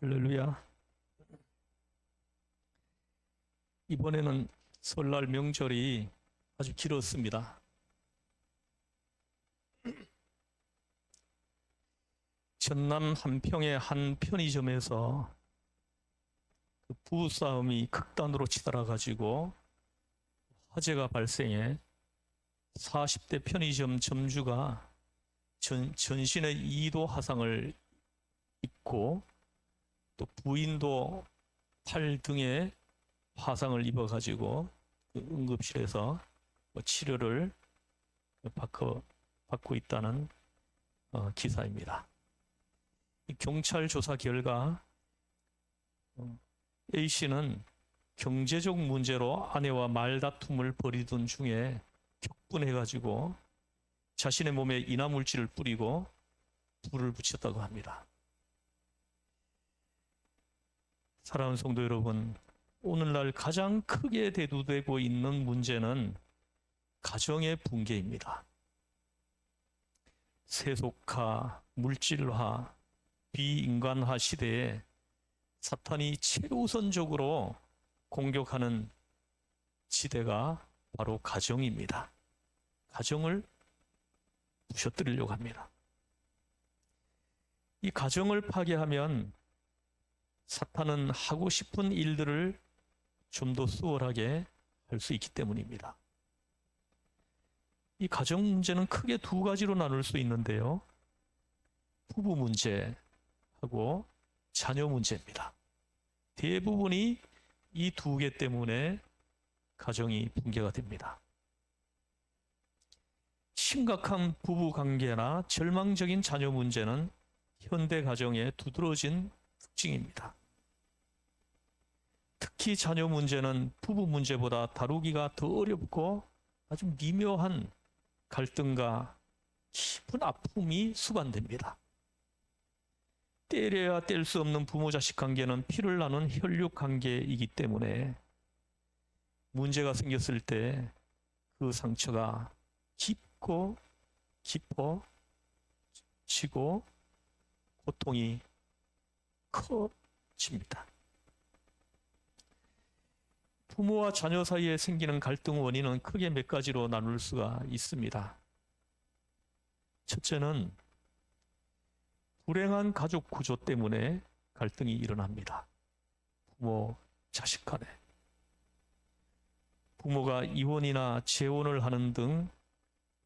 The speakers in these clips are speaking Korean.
할렐루야. 이번에는 설날 명절이 아주 길었습니다. 전남 한평의 한 편의점에서 그 부부싸움이 극단으로 치달아가지고 화재가 발생해 40대 편의점 점주가 전신에 2도 화상을 입고 또 부인도 팔 등에 화상을 입어가지고 그 응급실에서 치료를 받고 있다는 기사입니다. 경찰 조사 결과 A씨는 경제적 문제로 아내와 말다툼을 벌이던 중에 격분해가지고 자신의 몸에 인화물질을 뿌리고 불을 붙였다고 합니다. 사랑하는 성도 여러분, 오늘날 가장 크게 대두되고 있는 문제는 가정의 붕괴입니다. 세속화, 물질화, 비인간화 시대에 사탄이 최우선적으로 공격하는 지대가 바로 가정입니다. 가정을 부셔뜨리려고 합니다. 이 가정을 파괴하면 사탄은 하고 싶은 일들을 좀 더 수월하게 할 수 있기 때문입니다. 이 가정 문제는 크게 두 가지로 나눌 수 있는데요. 부부 문제하고 자녀 문제입니다. 대부분이 이 두 개 때문에 가정이 붕괴가 됩니다. 심각한 부부 관계나 절망적인 자녀 문제는 현대 가정의 두드러진 특징입니다. 특히 자녀 문제는 부부 문제보다 다루기가 더 어렵고 아주 미묘한 갈등과 깊은 아픔이 수반됩니다. 때려야 뗄 수 없는 부모 자식 관계는 피를 나눈 혈육 관계이기 때문에 문제가 생겼을 때 그 상처가 깊고 깊어지고 고통이 커집니다. 부모와 자녀 사이에 생기는 갈등 원인은 크게 몇 가지로 나눌 수가 있습니다. 첫째는 불행한 가족 구조 때문에 갈등이 일어납니다. 부모, 자식 간에. 부모가 이혼이나 재혼을 하는 등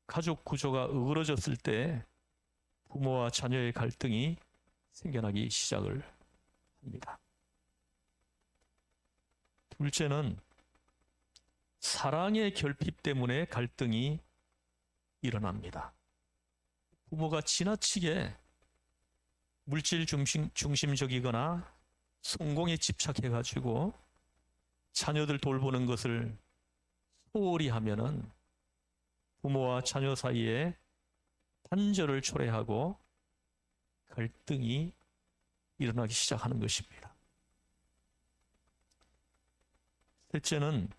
가족 구조가 어그러졌을 때 부모와 자녀의 갈등이 생겨나기 시작을 합니다. 둘째는 사랑의 결핍 때문에 갈등이 일어납니다. 부모가 지나치게 물질 중심적이거나 성공에 집착해가지고 자녀들 돌보는 것을 소홀히 하면은 부모와 자녀 사이에 단절을 초래하고 갈등이 일어나기 시작하는 것입니다. 셋째는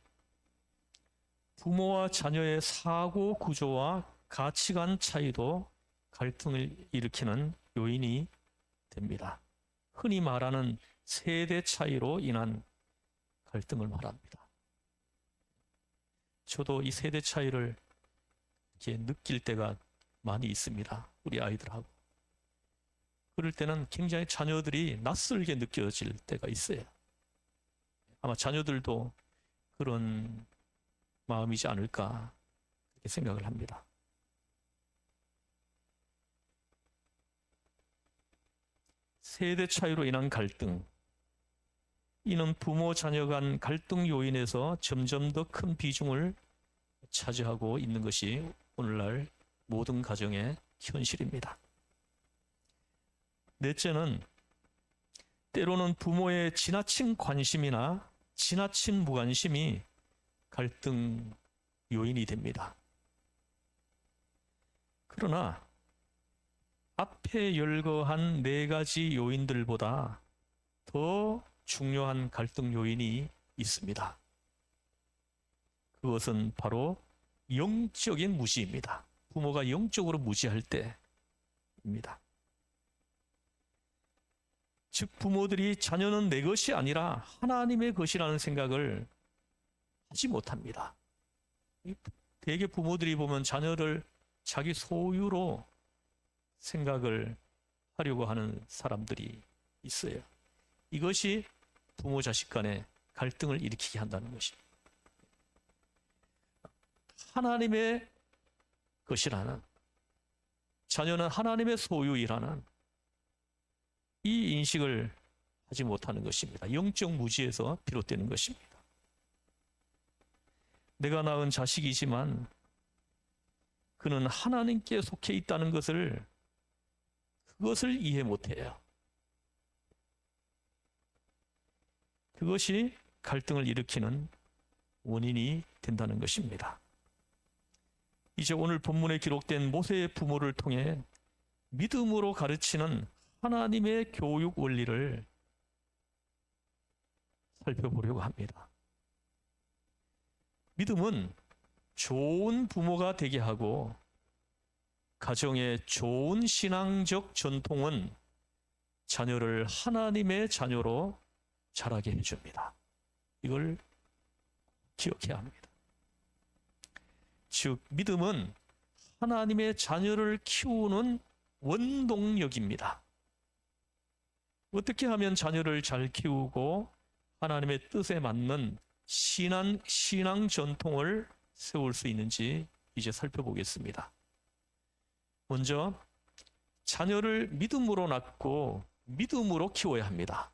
부모와 자녀의 사고 구조와 가치관 차이도 갈등을 일으키는 요인이 됩니다. 흔히 말하는 세대 차이로 인한 갈등을 말합니다. 저도 이 세대 차이를 이렇게 느낄 때가 많이 있습니다. 우리 아이들하고. 그럴 때는 굉장히 자녀들이 낯설게 느껴질 때가 있어요. 아마 자녀들도 그런 마음이지 않을까 그렇게 생각을 합니다. 세대 차이로 인한 갈등, 이는 부모 자녀 간 갈등 요인에서 점점 더 큰 비중을 차지하고 있는 것이 오늘날 모든 가정의 현실입니다. 넷째는 때로는 부모의 지나친 관심이나 지나친 무관심이 갈등 요인이 됩니다. 그러나 앞에 열거한 네 가지 요인들보다 더 중요한 갈등 요인이 있습니다. 그것은 바로 영적인 무시입니다. 부모가 영적으로 무시할 때입니다. 즉 부모들이 자녀는 내 것이 아니라 하나님의 것이라는 생각을 하지 못합니다. 대개 부모들이 보면 자녀를 자기 소유로 생각을 하려고 하는 사람들이 있어요. 이것이 부모 자식 간의 갈등을 일으키게 한다는 것입니다. 하나님의 것이라는, 자녀는 하나님의 소유이라는 이 인식을 하지 못하는 것입니다. 영적 무지에서 비롯되는 것입니다. 내가 낳은 자식이지만 그는 하나님께 속해 있다는 그것을 이해 못해요. 그것이 갈등을 일으키는 원인이 된다는 것입니다. 이제 오늘 본문에 기록된 모세의 부모를 통해 믿음으로 가르치는 하나님의 교육 원리를 살펴보려고 합니다. 믿음은 좋은 부모가 되게 하고 가정의 좋은 신앙적 전통은 자녀를 하나님의 자녀로 자라게 해줍니다. 이걸 기억해야 합니다. 즉 믿음은 하나님의 자녀를 키우는 원동력입니다. 어떻게 하면 자녀를 잘 키우고 하나님의 뜻에 맞는 신앙 전통을 세울 수 있는지 이제 살펴보겠습니다. 먼저 자녀를 믿음으로 낳고 믿음으로 키워야 합니다.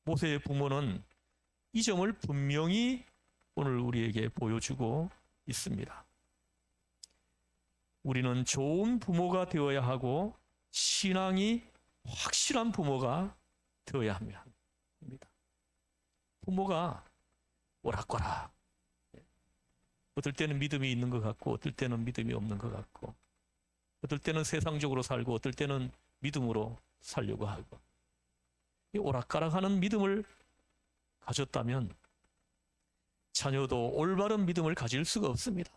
모세의 부모는 이 점을 분명히 오늘 우리에게 보여주고 있습니다. 우리는 좋은 부모가 되어야 하고 신앙이 확실한 부모가 되어야 합니다. 부모가 오락가락, 어떨 때는 믿음이 있는 것 같고 어떨 때는 믿음이 없는 것 같고 어떨 때는 세상적으로 살고 어떨 때는 믿음으로 살려고 하고, 이 오락가락하는 믿음을 가졌다면 자녀도 올바른 믿음을 가질 수가 없습니다.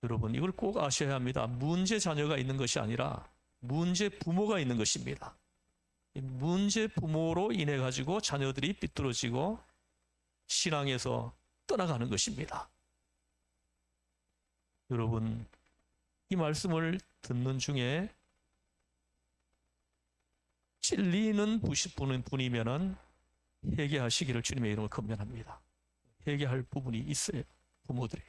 여러분, 이걸 꼭 아셔야 합니다. 문제 자녀가 있는 것이 아니라 문제 부모가 있는 것입니다. 문제 부모로 인해 가지고 자녀들이 삐뚤어지고 신앙에서 떠나가는 것입니다. 여러분, 이 말씀을 듣는 중에 찔리는 분이면은 회개하시기를 주님의 이름으로 권면합니다. 회개할 부분이 있어요, 부모들에게.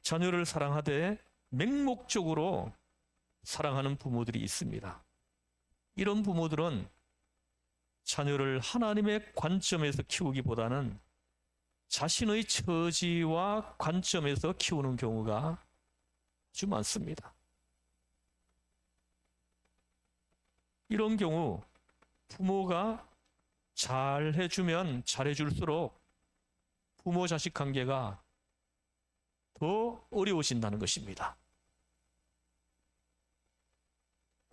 자녀를 사랑하되 맹목적으로 사랑하는 부모들이 있습니다. 이런 부모들은 자녀를 하나님의 관점에서 키우기보다는 자신의 처지와 관점에서 키우는 경우가 아주 많습니다. 이런 경우 부모가 잘해주면 잘해줄수록 부모 자식 관계가 더 어려워진다는 것입니다.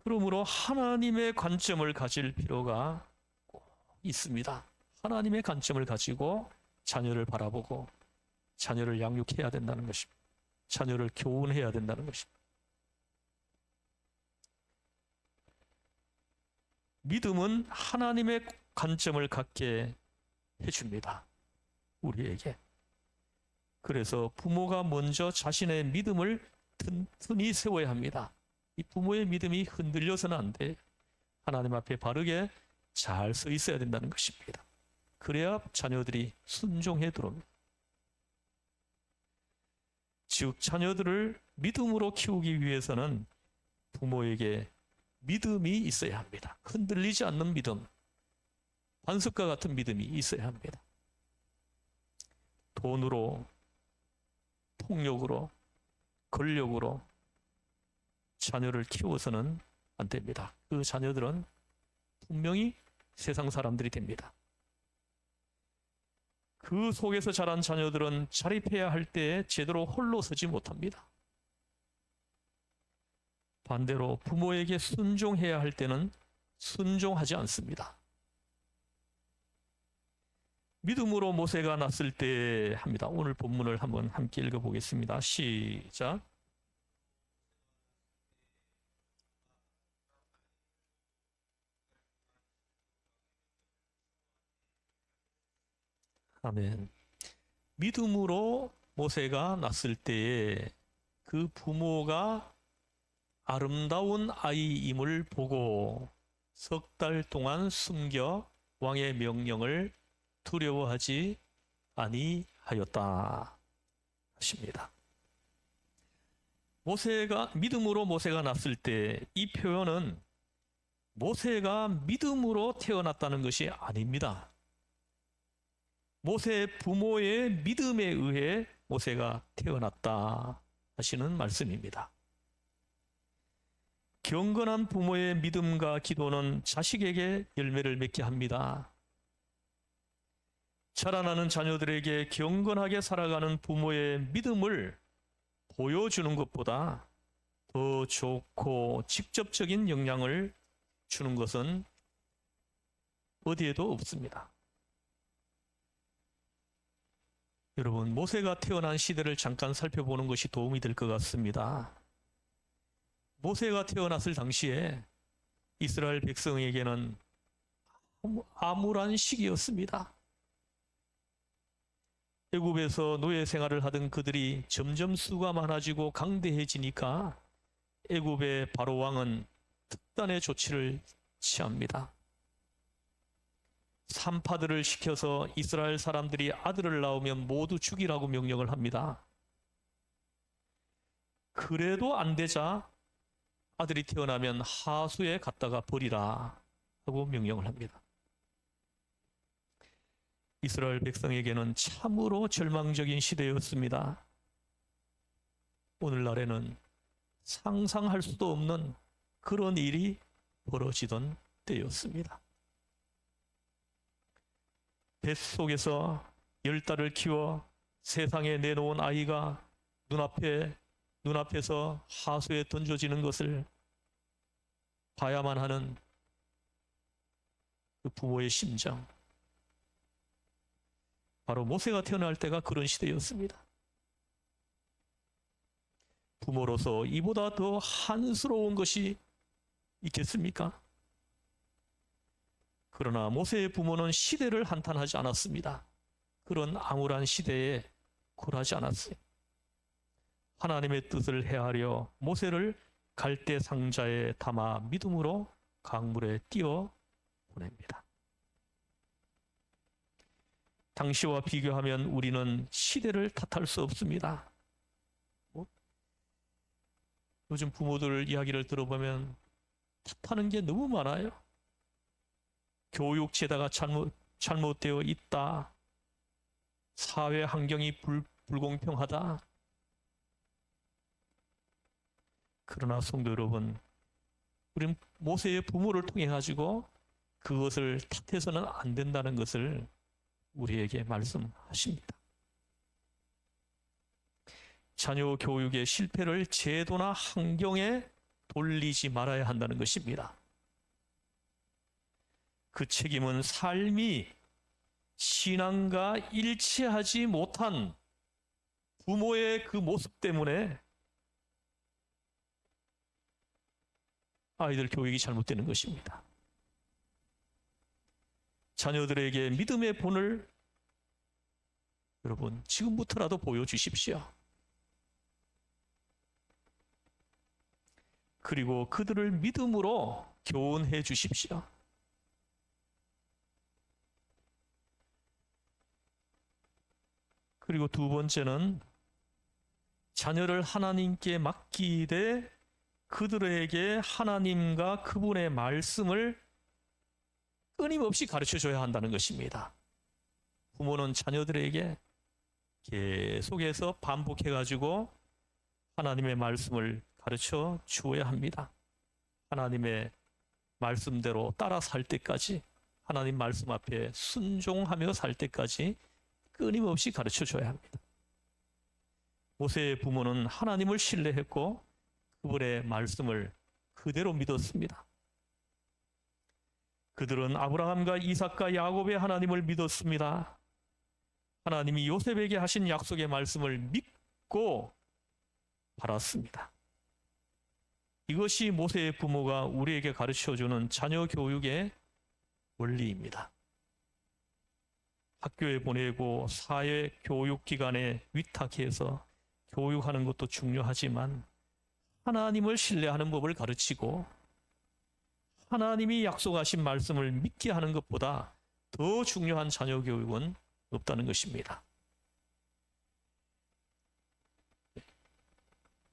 그러므로 하나님의 관점을 가질 필요가 꼭 있습니다. 하나님의 관점을 가지고 자녀를 바라보고 자녀를 양육해야 된다는 것입니다. 자녀를 교훈해야 된다는 것입니다. 믿음은 하나님의 관점을 갖게 해줍니다, 우리에게. 그래서 부모가 먼저 자신의 믿음을 튼튼히 세워야 합니다. 이 부모의 믿음이 흔들려서는 안 돼. 하나님 앞에 바르게 잘 서 있어야 된다는 것입니다. 그래야 자녀들이 순종해 들어옵니다. 즉 자녀들을 믿음으로 키우기 위해서는 부모에게 믿음이 있어야 합니다. 흔들리지 않는 믿음, 반석과 같은 믿음이 있어야 합니다. 돈으로, 폭력으로, 권력으로 자녀를 키워서는 안 됩니다. 그 자녀들은 분명히 세상 사람들이 됩니다. 그 속에서 자란 자녀들은 자립해야 할 때에 제대로 홀로 서지 못합니다. 반대로 부모에게 순종해야 할 때는 순종하지 않습니다. 믿음으로 모세가 났을 때 합니다. 오늘 본문을 한번 함께 읽어보겠습니다. 시작. 아멘. 믿음으로 모세가 낳았을 때에 그 부모가 아름다운 아이임을 보고 석 달 동안 숨겨 왕의 명령을 두려워하지 아니하였다 하십니다. 믿음으로 모세가 낳았을 때 이 표현은 모세가 믿음으로 태어났다는 것이 아닙니다. 모세 부모의 믿음에 의해 모세가 태어났다 하시는 말씀입니다. 경건한 부모의 믿음과 기도는 자식에게 열매를 맺게 합니다. 자라나는 자녀들에게 경건하게 살아가는 부모의 믿음을 보여주는 것보다 더 좋고 직접적인 영향을 주는 것은 어디에도 없습니다. 여러분, 모세가 태어난 시대를 잠깐 살펴보는 것이 도움이 될 것 같습니다. 모세가 태어났을 당시에 이스라엘 백성에게는 암울한 시기였습니다. 애굽에서 노예 생활을 하던 그들이 점점 수가 많아지고 강대해지니까 애굽의 바로 왕은 특단의 조치를 취합니다. 산파들을 시켜서 이스라엘 사람들이 아들을 낳으면 모두 죽이라고 명령을 합니다. 그래도 안 되자 아들이 태어나면 하수에 갖다가 버리라 하고 명령을 합니다. 이스라엘 백성에게는 참으로 절망적인 시대였습니다. 오늘날에는 상상할 수도 없는 그런 일이 벌어지던 때였습니다. 뱃속에서 10달을 키워 세상에 내놓은 아이가 눈앞에서 하수에 던져지는 것을 봐야만 하는 그 부모의 심정. 바로 모세가 태어날 때가 그런 시대였습니다. 부모로서 이보다 더 한스러운 것이 있겠습니까? 그러나 모세의 부모는 시대를 한탄하지 않았습니다. 그런 암울한 시대에 굴하지 않았어요. 하나님의 뜻을 헤아려 모세를 갈대 상자에 담아 믿음으로 강물에 띄워 보냅니다. 당시와 비교하면 우리는 시대를 탓할 수 없습니다. 요즘 부모들 이야기를 들어보면 탓하는 게 너무 많아요. 교육 제도가 잘못되어 있다. 사회 환경이 불공평하다. 그러나 성도 여러분, 우리는 모세의 부모를 통해 가지고 그것을 탓해서는 안 된다는 것을 우리에게 말씀하십니다. 자녀 교육의 실패를 제도나 환경에 돌리지 말아야 한다는 것입니다. 그 책임은 삶이 신앙과 일치하지 못한 부모의 그 모습 때문에 아이들 교육이 잘못되는 것입니다. 자녀들에게 믿음의 본을 여러분 지금부터라도 보여주십시오. 그리고 그들을 믿음으로 교훈해 주십시오. 그리고 두 번째는 자녀를 하나님께 맡기되 그들에게 하나님과 그분의 말씀을 끊임없이 가르쳐줘야 한다는 것입니다. 부모는 자녀들에게 계속해서 반복해가지고 하나님의 말씀을 가르쳐 주어야 합니다. 하나님의 말씀대로 따라 살 때까지, 하나님 말씀 앞에 순종하며 살 때까지 끊임없이 가르쳐 줘야 합니다. 모세의 부모는 하나님을 신뢰했고 그분의 말씀을 그대로 믿었습니다. 그들은 아브라함과 이삭과 야곱의 하나님을 믿었습니다. 하나님이 요셉에게 하신 약속의 말씀을 믿고 바랐습니다. 이것이 모세의 부모가 우리에게 가르쳐주는 자녀 교육의 원리입니다. 학교에 보내고 사회 교육기관에 위탁해서 교육하는 것도 중요하지만 하나님을 신뢰하는 법을 가르치고 하나님이 약속하신 말씀을 믿게 하는 것보다 더 중요한 자녀 교육은 없다는 것입니다.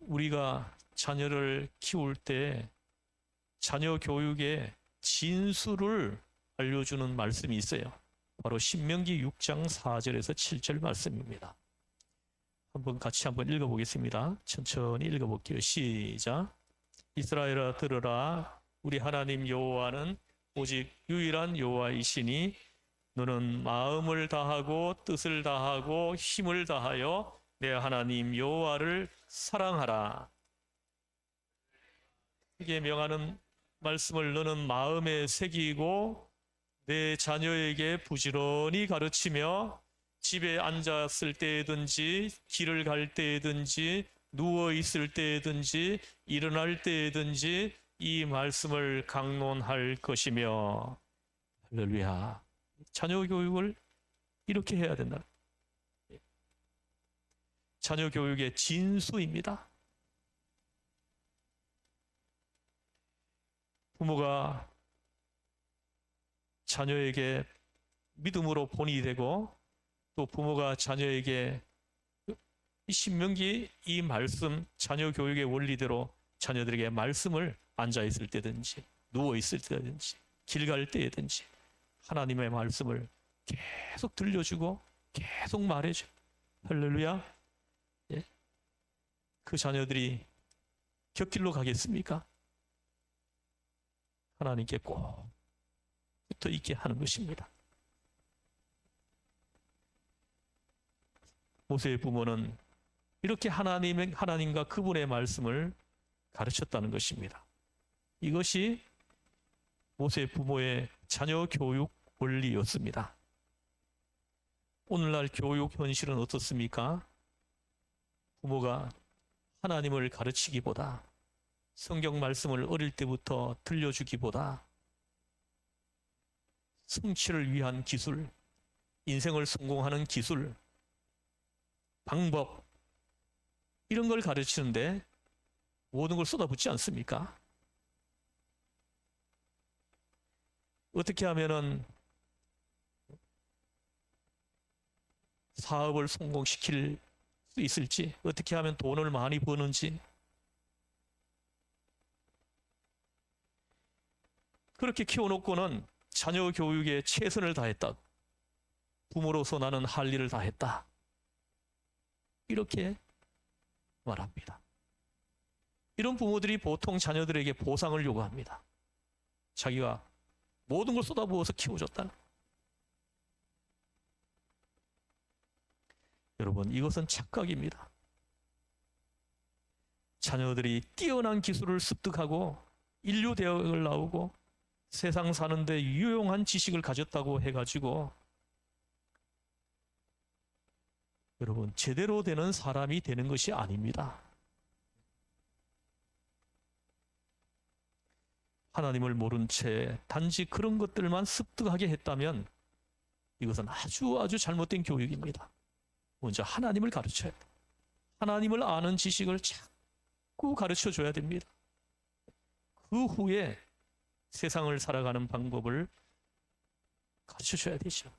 우리가 자녀를 키울 때 자녀 교육의 진수를 알려주는 말씀이 있어요. 바로 신명기 6장 4절에서 7절 말씀입니다. 같이 한번 읽어보겠습니다. 천천히 읽어볼게요. 시작. 이스라엘아 들으라. 우리 하나님 여호와는 오직 유일한 여호와이시니 너는 마음을 다하고 뜻을 다하고 힘을 다하여 내 하나님 여호와를 사랑하라. 이게 명하는 말씀을 너는 마음에 새기고 내 자녀에게 부지런히 가르치며 집에 앉았을 때든지 길을 갈 때든지 누워 있을 때든지 일어날 때든지 이 말씀을 강론할 것이며. 할렐루야. 자녀 교육을 이렇게 해야 된다. 자녀 교육의 진수입니다. 부모가 자녀에게 믿음으로 본이 되고 또 부모가 자녀에게 이 신명기 이 말씀 자녀 교육의 원리대로 자녀들에게 말씀을 앉아있을 때든지 누워있을 때든지 길 갈 때든지 하나님의 말씀을 계속 들려주고 계속 말해줘. 할렐루야. 예? 그 자녀들이 곁길로 가겠습니까? 하나님께 꼭 붙어 있게 하는 것입니다. 모세의 부모는 이렇게 하나님과 그분의 말씀을 가르쳤다는 것입니다. 이것이 모세의 부모의 자녀 교육 원리였습니다. 오늘날 교육 현실은 어떻습니까? 부모가 하나님을 가르치기보다 성경 말씀을 어릴 때부터 들려주기보다 성취를 위한 기술, 인생을 성공하는 기술, 방법 이런 걸 가르치는데 모든 걸 쏟아붓지 않습니까? 어떻게 하면은 사업을 성공시킬 수 있을지, 어떻게 하면 돈을 많이 버는지, 그렇게 키워놓고는 자녀 교육에 최선을 다했다. 부모로서 나는 할 일을 다 했다. 이렇게 말합니다. 이런 부모들이 보통 자녀들에게 보상을 요구합니다. 자기가 모든 걸 쏟아부어서 키워줬다. 여러분, 이것은 착각입니다. 자녀들이 뛰어난 기술을 습득하고 인류 대학을 나오고 세상 사는데 유용한 지식을 가졌다고 해가지고 여러분 제대로 되는 사람이 되는 것이 아닙니다. 하나님을 모른 채 단지 그런 것들만 습득하게 했다면 이것은 아주 잘못된 교육입니다. 먼저 하나님을 가르쳐야 돼요. 하나님을 아는 지식을 자꾸 가르쳐줘야 됩니다. 그 후에 세상을 살아가는 방법을 가르쳐줘야 되죠.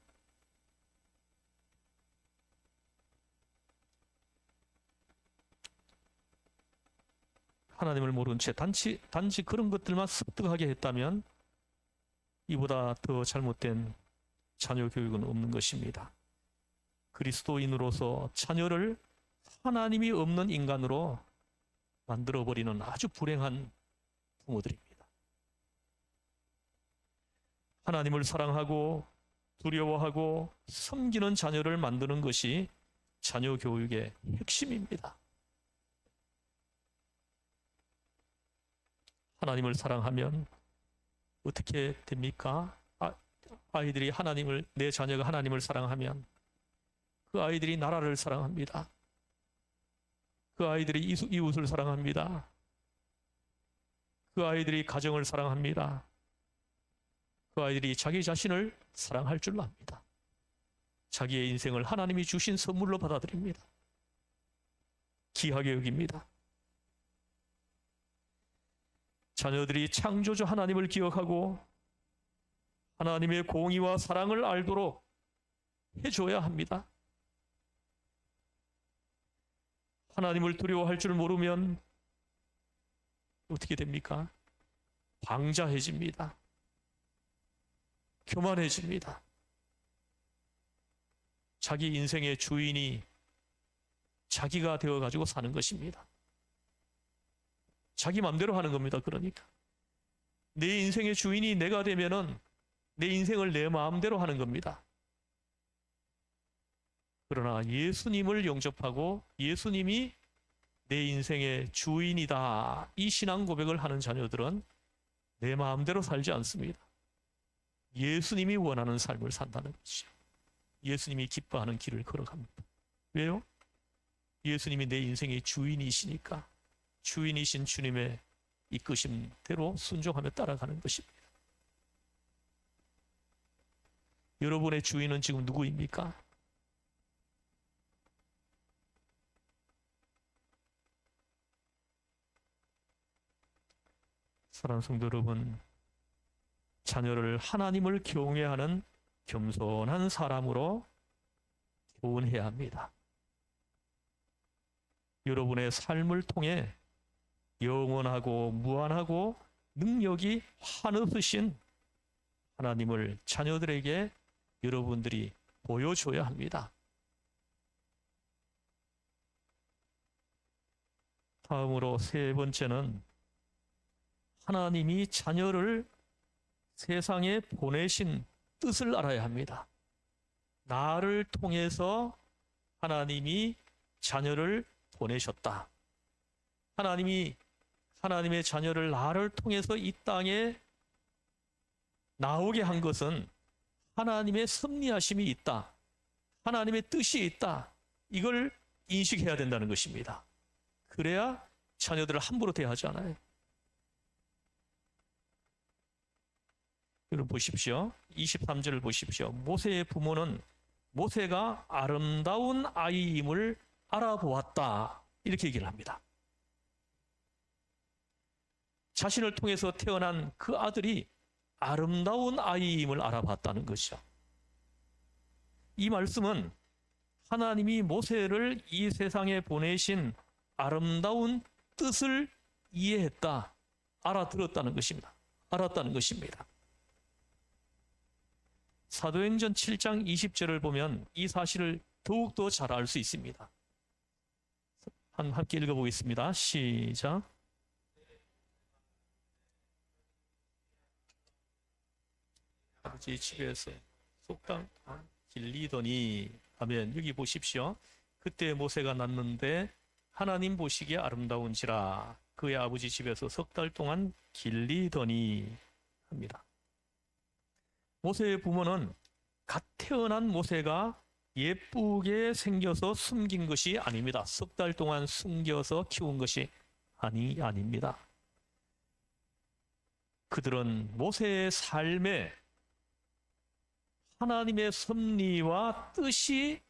하나님을 모른 채 단지 그런 것들만 습득하게 했다면 이보다 더 잘못된 자녀 교육은 없는 것입니다. 그리스도인으로서 자녀를 하나님이 없는 인간으로 만들어버리는 아주 불행한 부모들입니다. 하나님을 사랑하고 두려워하고 섬기는 자녀를 만드는 것이 자녀 교육의 핵심입니다. 하나님을 사랑하면 어떻게 됩니까? 아이들이 내 자녀가 하나님을 사랑하면 그 아이들이 나라를 사랑합니다. 그 아이들이 이웃을 사랑합니다. 그 아이들이 가정을 사랑합니다. 그 아이들이 자기 자신을 사랑할 줄 압니다. 자기의 인생을 하나님이 주신 선물로 받아들입니다. 귀하게 여깁니다. 자녀들이 창조주 하나님을 기억하고 하나님의 공의와 사랑을 알도록 해줘야 합니다. 하나님을 두려워할 줄 모르면 어떻게 됩니까? 방자해집니다. 교만해집니다. 자기 인생의 주인이 자기가 되어가지고 사는 것입니다. 자기 맘대로 하는 겁니다. 그러니까 내 인생의 주인이 내가 되면은 내 인생을 내 마음대로 하는 겁니다. 그러나 예수님을 영접하고 예수님이 내 인생의 주인이다, 이 신앙 고백을 하는 자녀들은 내 마음대로 살지 않습니다. 예수님이 원하는 삶을 산다는 것이죠. 예수님이 기뻐하는 길을 걸어갑니다. 왜요? 예수님이 내 인생의 주인이시니까 주인이신 주님의 이끄심대로 순종하며 따라가는 것입니다. 여러분의 주인은 지금 누구입니까? 사랑하는 성도 여러분, 자녀를 하나님을 경외하는 겸손한 사람으로 교훈해야 합니다. 여러분의 삶을 통해 영원하고 무한하고 능력이 한없으신 하나님을 자녀들에게 여러분들이 보여줘야 합니다. 다음으로 세 번째는 하나님이 자녀를 세상에 보내신 뜻을 알아야 합니다. 나를 통해서 하나님이 자녀를 보내셨다. 하나님이 하나님의 자녀를 나를 통해서 이 땅에 나오게 한 것은 하나님의 섭리하심이 있다. 하나님의 뜻이 있다. 이걸 인식해야 된다는 것입니다. 그래야 자녀들을 함부로 대하지 않아요. 여러분 보십시오. 23절을 보십시오. 모세의 부모는 모세가 아름다운 아이임을 알아보았다. 이렇게 얘기를 합니다. 자신을 통해서 태어난 그 아들이 아름다운 아이임을 알아봤다는 것이죠. 이 말씀은 하나님이 모세를 이 세상에 보내신 아름다운 뜻을 이해했다, 알아들었다는 것입니다. 알았다는 것입니다. 사도행전 7장 20절을 보면 이 사실을 더욱더 잘 알 수 있습니다. 함께 읽어보겠습니다. 시작. 아버지 집에서 속담 길리더니 하면 여기 보십시오. 그때 모세가 났는데 하나님 보시기에 아름다운지라 그의 아버지 집에서 석 달 동안 길리더니 합니다. 모세의 부모는 갓 태어난 모세가 예쁘게 생겨서 숨긴 것이 아닙니다. 석 달 동안 숨겨서 키운 것이 아닙니다. 그들은 모세의 삶에 하나님의 섭리와 뜻이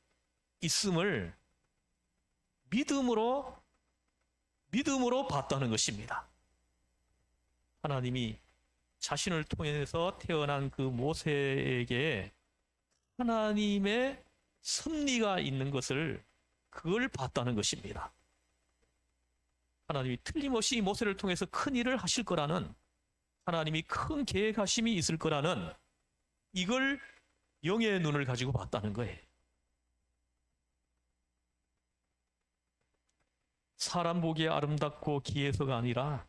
있음을 믿음으로 봤다는 것입니다. 하나님이 자신을 통해서 태어난 그 모세에게 하나님의 섭리가 있는 것을 그걸 봤다는 것입니다. 하나님이 틀림없이 모세를 통해서 큰 일을 하실 거라는, 하나님이 큰 계획하심이 있을 거라는 이걸 영의 눈을 가지고 봤다는 거예요. 사람 보기에 아름답고 기해서가 아니라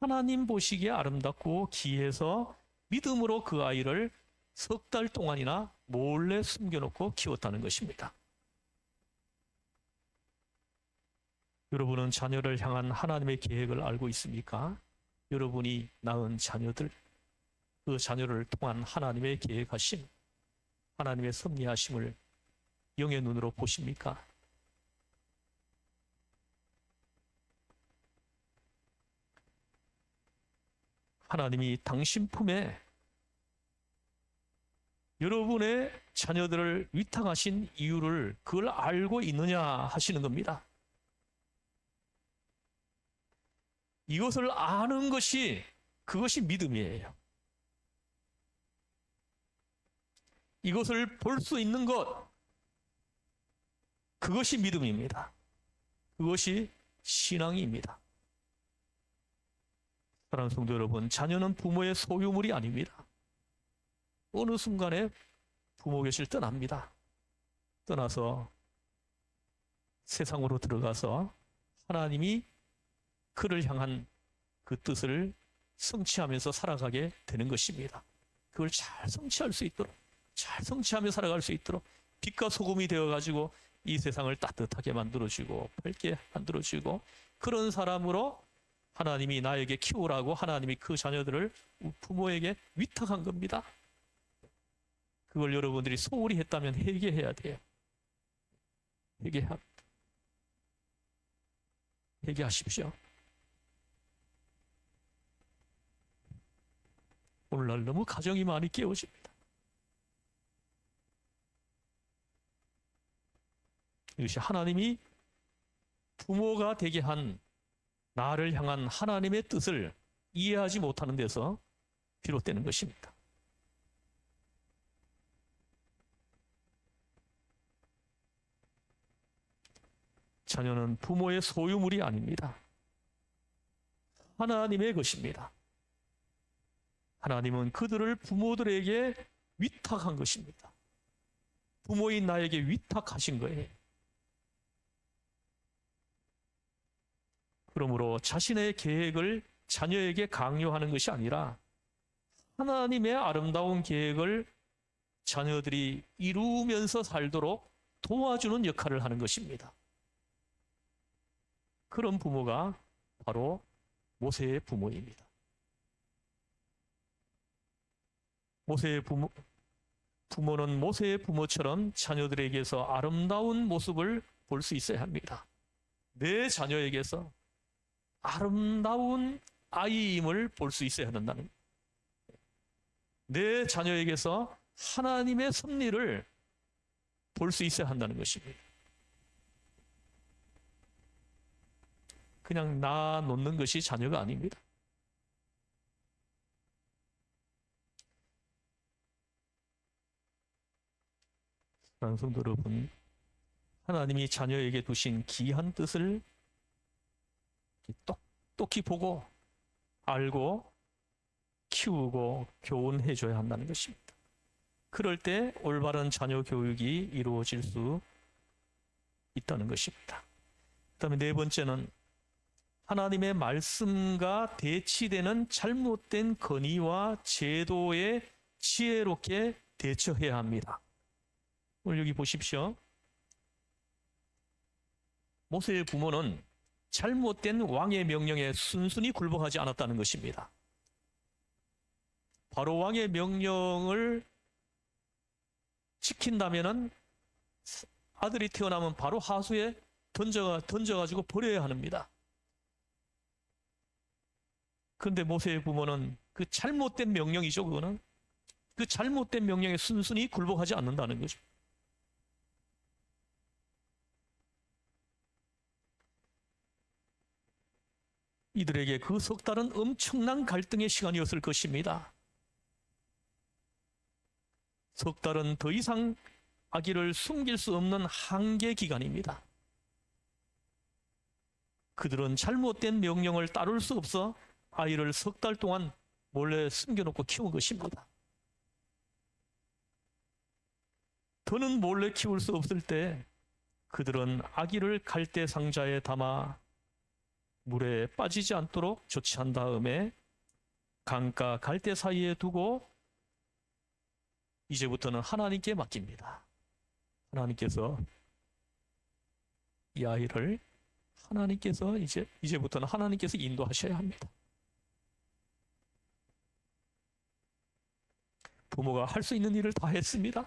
하나님 보시기에 아름답고 기해서 믿음으로 그 아이를 석 달 동안이나 몰래 숨겨놓고 키웠다는 것입니다. 여러분은 자녀를 향한 하나님의 계획을 알고 있습니까? 여러분이 낳은 자녀들, 그 자녀를 통한 하나님의 계획하심, 하나님의 섭리하심을 영의 눈으로 보십니까? 하나님이 당신 품에 여러분의 자녀들을 위탁하신 이유를 그걸 알고 있느냐 하시는 겁니다. 이것을 아는 것이 그것이 믿음이에요. 이것을 볼 수 있는 것, 그것이 믿음입니다. 그것이 신앙입니다. 사랑하는 성도 여러분, 자녀는 부모의 소유물이 아닙니다. 어느 순간에 부모 곁을 떠납니다. 떠나서 세상으로 들어가서 하나님이 그를 향한 그 뜻을 성취하면서 살아가게 되는 것입니다. 그걸 잘 성취할 수 있도록, 잘 성취하며 살아갈 수 있도록 빛과 소금이 되어가지고 이 세상을 따뜻하게 만들어주고 밝게 만들어주고, 그런 사람으로 하나님이 나에게 키우라고 하나님이 그 자녀들을 부모에게 위탁한 겁니다. 그걸 여러분들이 소홀히 했다면 회개해야 돼요. 회개하십시오. 오늘날 너무 가정이 많이 깨어집니다. 이것이 하나님이 부모가 되게 한 나를 향한 하나님의 뜻을 이해하지 못하는 데서 비롯되는 것입니다. 자녀는 부모의 소유물이 아닙니다. 하나님의 것입니다. 하나님은 그들을 부모들에게 위탁한 것입니다. 부모인 나에게 위탁하신 거예요. 그러므로 자신의 계획을 자녀에게 강요하는 것이 아니라 하나님의 아름다운 계획을 자녀들이 이루면서 살도록 도와주는 역할을 하는 것입니다. 그런 부모가 바로 모세의 부모입니다. 모세의 부모는 모세의 부모처럼 자녀들에게서 아름다운 모습을 볼 수 있어야 합니다. 내 자녀에게서 아름다운 아이임을 볼 수 있어야 한다는, 내 자녀에게서 하나님의 섭리를 볼 수 있어야 한다는 것입니다. 그냥 놔 놓는 것이 자녀가 아닙니다. 사랑하는 성도 여러분, 하나님이 자녀에게 두신 귀한 뜻을 똑똑히 보고 알고 키우고 교훈해 줘야 한다는 것입니다. 그럴 때 올바른 자녀 교육이 이루어질 수 있다는 것입니다. 그다음에 네 번째는 하나님의 말씀과 대치되는 잘못된 건의와 제도에 지혜롭게 대처해야 합니다. 오늘 여기 보십시오. 모세의 부모는 잘못된 왕의 명령에 순순히 굴복하지 않았다는 것입니다. 바로 왕의 명령을 지킨다면은 아들이 태어나면 바로 하수에 던져가지고 버려야 합니다. 그런데 모세의 부모는 그 잘못된 명령이죠, 그거는. 그 잘못된 명령에 순순히 굴복하지 않는다는 거죠. 이들에게 그 석 달은 엄청난 갈등의 시간이었을 것입니다. 석 달은 더 이상 아기를 숨길 수 없는 한계 기간입니다. 그들은 잘못된 명령을 따를 수 없어 아이를 석 달 동안 몰래 숨겨놓고 키운 것입니다. 더는 몰래 키울 수 없을 때 그들은 아기를 갈대 상자에 담아 물에 빠지지 않도록 조치한 다음에 강가 갈대 사이에 두고 이제부터는 하나님께 맡깁니다. 하나님께서 이 아이를 이제부터는 하나님께서 인도하셔야 합니다. 부모가 할 수 있는 일을 다 했습니다.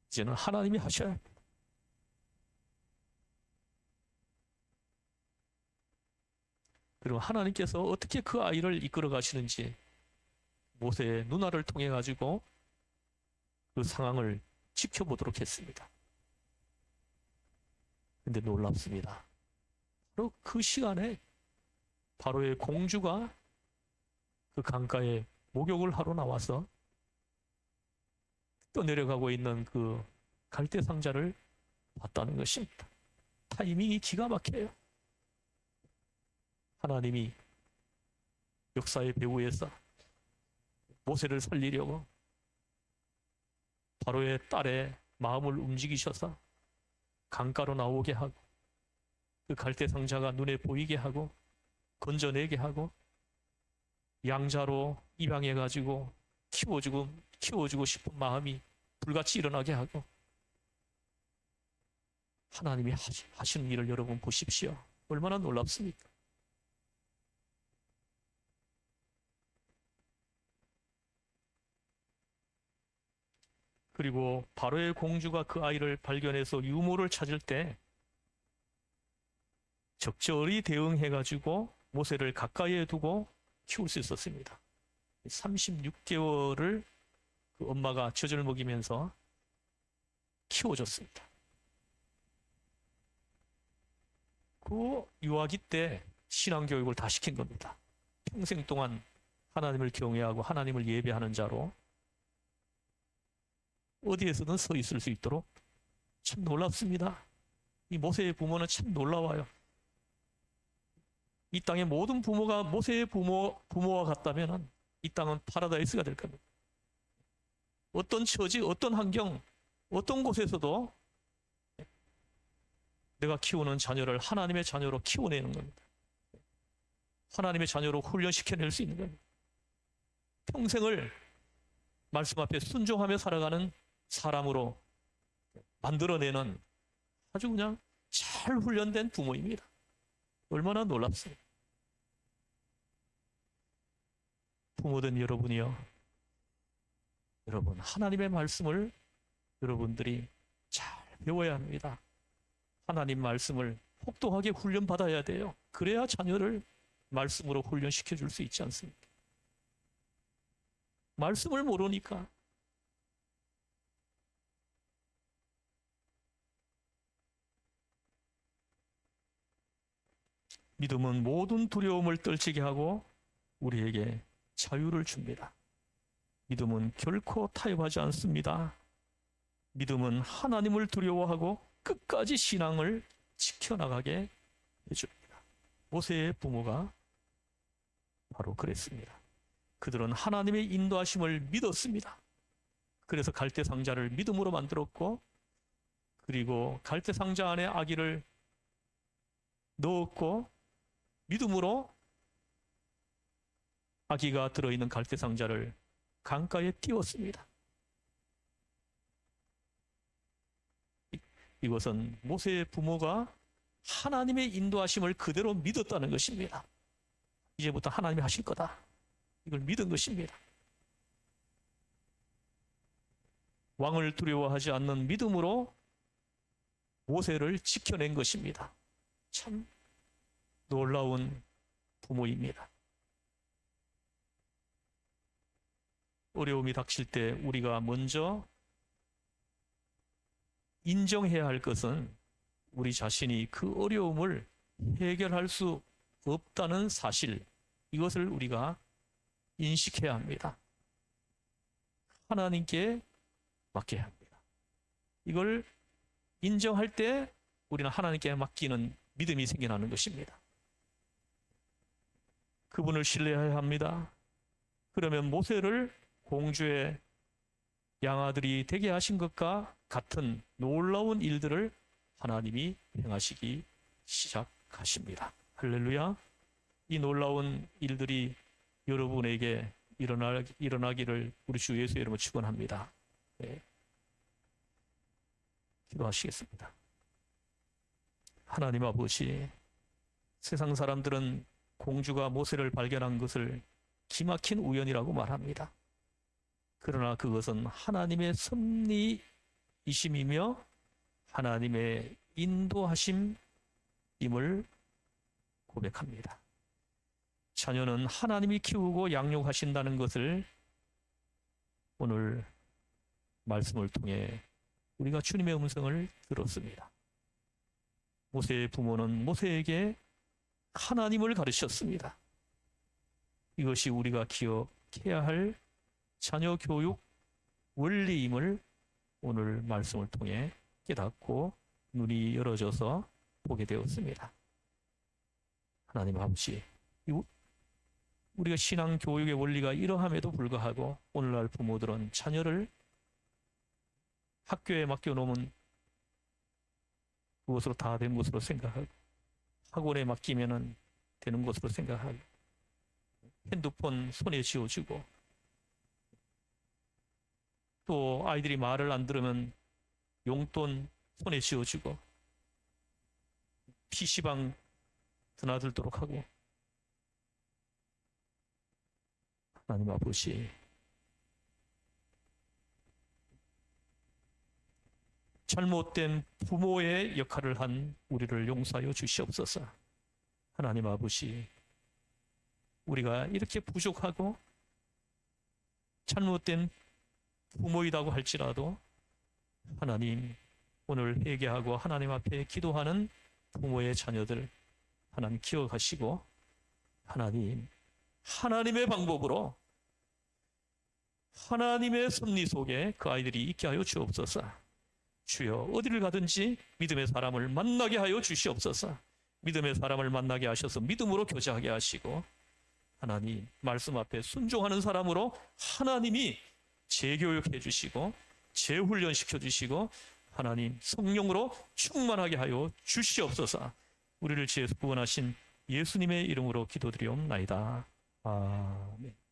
이제는 하나님이 하셔야 합니다. 그리고 하나님께서 어떻게 그 아이를 이끌어 가시는지 모세의 누나를 통해 가지고 그 상황을 지켜보도록 했습니다. 근데 놀랍습니다. 바로 그 시간에 바로의 공주가 그 강가에 목욕을 하러 나와서 떠내려가고 있는 그 갈대 상자를 봤다는 것입니다. 타이밍이 기가 막혀요. 하나님이 역사의 배후에서 모세를 살리려고 바로의 딸의 마음을 움직이셔서 강가로 나오게 하고 그 갈대 상자가 눈에 보이게 하고 건져내게 하고 양자로 입양해 가지고 키워주고 싶은 마음이 불같이 일어나게 하고 하나님이 하시는 일을 여러분 보십시오. 얼마나 놀랍습니까? 그리고 바로의 공주가 그 아이를 발견해서 유모를 찾을 때 적절히 대응해가지고 모세를 가까이에 두고 키울 수 있었습니다. 36개월을 그 엄마가 젖을 먹이면서 키워줬습니다. 그 유아기 때 신앙교육을 다 시킨 겁니다. 평생 동안 하나님을 경외하고 하나님을 예배하는 자로 어디에서든 서 있을 수 있도록 참 놀랍습니다. 이 모세의 부모는 참 놀라워요. 이 땅의 모든 부모가 모세의 부모와 같다면 이 땅은 파라다이스가 될 겁니다. 어떤 처지, 어떤 환경, 어떤 곳에서도 내가 키우는 자녀를 하나님의 자녀로 키워내는 겁니다. 하나님의 자녀로 훈련시켜낼 수 있는 겁니다. 평생을 말씀 앞에 순종하며 살아가는 사람으로 만들어내는 아주 그냥 잘 훈련된 부모입니다. 얼마나 놀랍습니까? 부모된 여러분이요. 여러분, 하나님의 말씀을 여러분들이 잘 배워야 합니다. 하나님 말씀을 혹독하게 훈련받아야 돼요. 그래야 자녀를 말씀으로 훈련시켜 줄 수 있지 않습니까? 말씀을 모르니까 믿음은 모든 두려움을 떨치게 하고 우리에게 자유를 줍니다. 믿음은 결코 타협하지 않습니다. 믿음은 하나님을 두려워하고 끝까지 신앙을 지켜나가게 해줍니다. 모세의 부모가 바로 그랬습니다. 그들은 하나님의 인도하심을 믿었습니다. 그래서 갈대 상자를 믿음으로 만들었고, 그리고 갈대 상자 안에 아기를 넣었고, 믿음으로 아기가 들어있는 갈대 상자를 강가에 띄웠습니다. 이것은 모세의 부모가 하나님의 인도하심을 그대로 믿었다는 것입니다. 이제부터 하나님이 하실 거다. 이걸 믿은 것입니다. 왕을 두려워하지 않는 믿음으로 모세를 지켜낸 것입니다. 참 놀라운 부모입니다. 어려움이 닥칠 때 우리가 먼저 인정해야 할 것은 우리 자신이 그 어려움을 해결할 수 없다는 사실, 이것을 우리가 인식해야 합니다. 하나님께 맡겨야 합니다. 이걸 인정할 때 우리는 하나님께 맡기는 믿음이 생겨나는 것입니다. 그분을 신뢰해야 합니다. 그러면 모세를 공주의 양아들이 되게 하신 것과 같은 놀라운 일들을 하나님이 행하시기 시작하십니다. 할렐루야. 이 놀라운 일들이 여러분에게 일어나기를 우리 주 예수의 이름으로 축원합니다. 네. 기도하시겠습니다. 하나님 아버지, 세상 사람들은 공주가 모세를 발견한 것을 기막힌 우연이라고 말합니다. 그러나 그것은 하나님의 섭리이심이며 하나님의 인도하심임을 고백합니다. 자녀는 하나님이 키우고 양육하신다는 것을 오늘 말씀을 통해 우리가 주님의 음성을 들었습니다. 모세의 부모는 모세에게 하나님을 가르쳤습니다. 이것이 우리가 기억해야 할 자녀 교육 원리임을 오늘 말씀을 통해 깨닫고 눈이 열어져서 보게 되었습니다. 하나님 아버지, 우리가 신앙 교육의 원리가 이러함에도 불구하고 오늘날 부모들은 자녀를 학교에 맡겨놓으면 그것으로 다 된 것으로 생각하고 학원에 맡기면 되는 것으로 생각하고 핸드폰 손에 쥐어주고 또 아이들이 말을 안 들으면 용돈 손에 쥐어주고 PC방 드나들도록 하고 하나님 아버지, 잘못된 부모의 역할을 한 우리를 용서하여 주시옵소서. 하나님 아버지, 우리가 이렇게 부족하고 잘못된 부모이라고 할지라도 하나님, 오늘 회개하고 하나님 앞에 기도하는 부모의 자녀들 하나님 기억하시고 하나님, 하나님의 방법으로 하나님의 섭리 속에 그 아이들이 있게 하여 주옵소서. 주여, 어디를 가든지 믿음의 사람을 만나게 하여 주시옵소서. 믿음의 사람을 만나게 하셔서 믿음으로 교제하게 하시고 하나님 말씀 앞에 순종하는 사람으로 하나님이 재교육해 주시고 재훈련시켜 주시고 하나님 성령으로 충만하게 하여 주시옵소서. 우리를 지혜서 구원하신 예수님의 이름으로 기도드리옵나이다. 아멘.